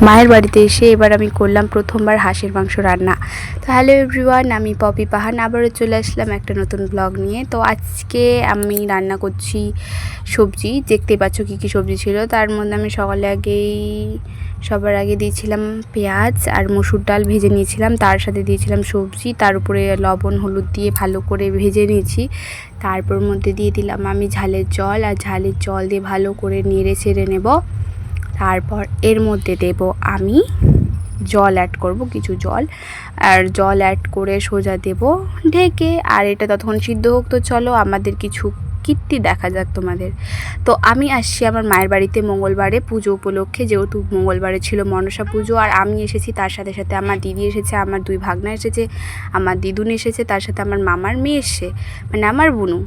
মায়ের বাড়িতে এসে এবার আমি করলাম প্রথমবার হাঁসের মাংস রান্না। তো হ্যালো এভরিওয়ান, আমি পপি পাহান আবারও চলে আসলাম একটা নতুন ব্লগ নিয়ে। তো আজকে আমি রান্না করছি সবজি। দেখতেই পাচ্ছ কী কী সবজি ছিল। তার মধ্যে আমি সবার আগে দিয়েছিলাম পেঁয়াজ আর মসুর ডাল ভেজে নিয়েছিলাম, তার সাথে দিয়েছিলাম সবজি, তার উপরে লবণ হলুদ দিয়ে ভালো করে ভেজে নিয়েছি। তারপর মধ্যে দিয়ে দিলাম আমি ঝালের জল, আর ঝালের জল দিয়ে ভালো করে নেড়ে ছেড়ে নেব। তারপর এর মধ্যে দেব আমি জল অ্যাড করব, কিছু জল, আর জল অ্যাড করে সোজা দেব ঢেকে। আর এটা ততক্ষণ সিদ্ধ হোক। তো চলো আমাদের কিছু কীর্তি দেখা যাক তোমাদের। তো আমি আসছি আমার মায়ের বাড়িতে মঙ্গলবারে পুজো উপলক্ষে, যেহেতু মঙ্গলবারে ছিল মনসা পুজো। আর আমি এসেছি, তার সাথে সাথে আমার দিদি এসেছে, আমার দুই ভাগনা এসেছে, আমার দিদুন এসেছে, তার সাথে আমার মামার মেয়ে এসছে, মানে আমার বুনু।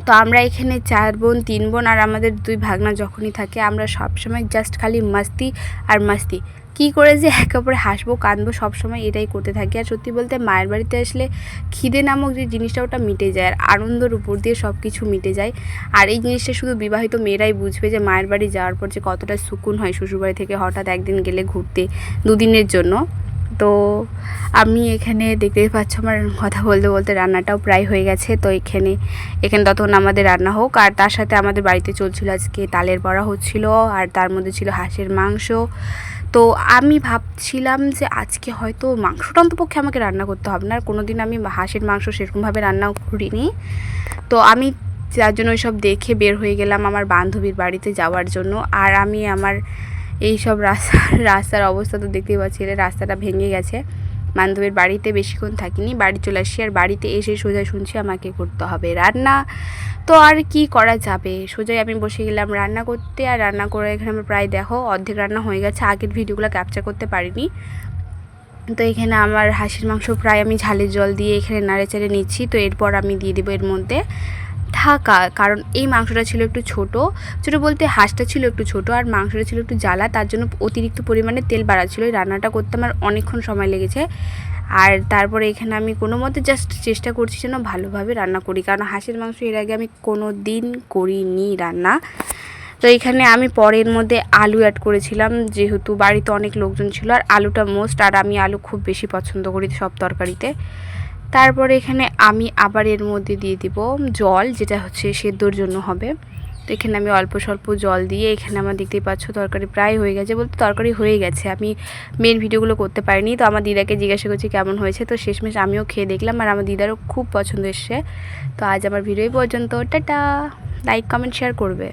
তো আমরা এখানে 4 বোন 3 বোন আর আমাদের 2 ভাগনা যখনই থাকে আমরা সবসময় জাস্ট খালি মাস্তি আর মাস্তি, কী করে যে একে অপরে হাসবো কাঁদবো সবসময় এটাই করতে থাকি। আর সত্যি বলতে মায়ের বাড়িতে আসলে খিদে নামক যে জিনিসটা ওটা মিটে যায়, আর আনন্দের উপর দিয়ে সব কিছু মিটে যায়। আর এই জিনিসটা শুধু বিবাহিত মেয়েরাই বুঝবে যে মায়ের বাড়ি যাওয়ার পর যে কতটা সুকুন হয় শ্বশুরবাড়ি থেকে হঠাৎ একদিন গেলে ঘুরতে 2 দিনের জন্য। তো আমি এখানে দেখতেই পাচ্ছ আমার কথা বলতে বলতে রান্নাটাও প্রায় হয়ে গেছে। তো এখানে ততক্ষণ আমাদের রান্না হোক। আর তার সাথে আমাদের বাড়িতে চলছিল আজকে তালের বড়া হচ্ছিল, আর তার মধ্যে ছিল হাঁসের মাংস। তো আমি ভাবছিলাম যে আজকে হয়তো মাংসটা অন্তপক্ষে আমাকে রান্না করতে হবে না, আর কোনো দিন আমি হাঁসের মাংস সেরকমভাবে রান্নাও করিনি। তো আমি যার জন্য ওইসব দেখে বের হয়ে গেলাম আমার বান্ধবীর বাড়িতে যাওয়ার জন্য। আর আমি আমার এই সব রাস্তার অবস্থা তো দেখতেই পাচ্ছি, রাস্তাটা ভেঙে গেছে। বান্ধবীর বাড়িতে বেশিক্ষণ থাকিনি, বাড়ি চলে আসছি। আর বাড়িতে এসে সোজা শুনছি আমাকে করতে হবে রান্না। তো আর কি করা যাবে, সোজাই আমি বসে গেলাম রান্না করতে। আর রান্না করে এখানে আমার প্রায় দেখো অর্ধেক রান্না হয়ে গেছে, আগের ভিডিওগুলো ক্যাপচার করতে পারিনি। তো এখানে আমার হাঁসের মাংস প্রায় আমি ঝালের জল দিয়ে এখানে নাড়ে চেড়ে নিচ্ছি। তো এরপর আমি দিয়ে দেবো এর মধ্যে ঢাকা, কারণ এই মাংসটা ছিল একটু ছোটো বলতে হাঁসটা ছিল একটু ছোটো আর মাংসটা ছিল একটু জ্বালা, তার জন্য অতিরিক্ত পরিমাণে তেল বাড়া ছিল। এই রান্নাটা করতে আমার অনেকক্ষণ সময় লেগেছে। আর তারপরে এখানে আমি কোনো মতে জাস্ট চেষ্টা করছি যেন ভালোভাবে রান্না করি, কারণ হাঁসের মাংস এর আগে আমি কোনো দিন করিনি রান্না। তো এখানে আমি পরের মধ্যে আলু অ্যাড করেছিলাম, যেহেতু বাড়িতে অনেক লোকজন ছিল আর আলুটা মোস্ট, আর আমি আলু খুব বেশি পছন্দ করি সব তরকারিতে। তারপরে এখানে আমি আবার এর মধ্যে দিয়ে দিব জল, যেটা হচ্ছে সেদ্ধর জন্য হবে। তো এখানে আমি অল্প স্বল্প জল দিয়ে এখানে আমার দেখতেই পাচ্ছ তরকারি প্রায় হয়ে গেছে, বলতে তরকারি হয়ে গেছে, আমি মেন ভিডিওগুলো করতে পারিনি। তো আমার দিদাকে জিজ্ঞাসা করছি কেমন হয়েছে, তো শেষমেশ আমিও খেয়ে দেখলাম আর আমার দিদারও খুব পছন্দ এসছে। তো আজ আমার ভিডিও পর্যন্ত, টাটা, লাইক কমেন্ট শেয়ার করবে।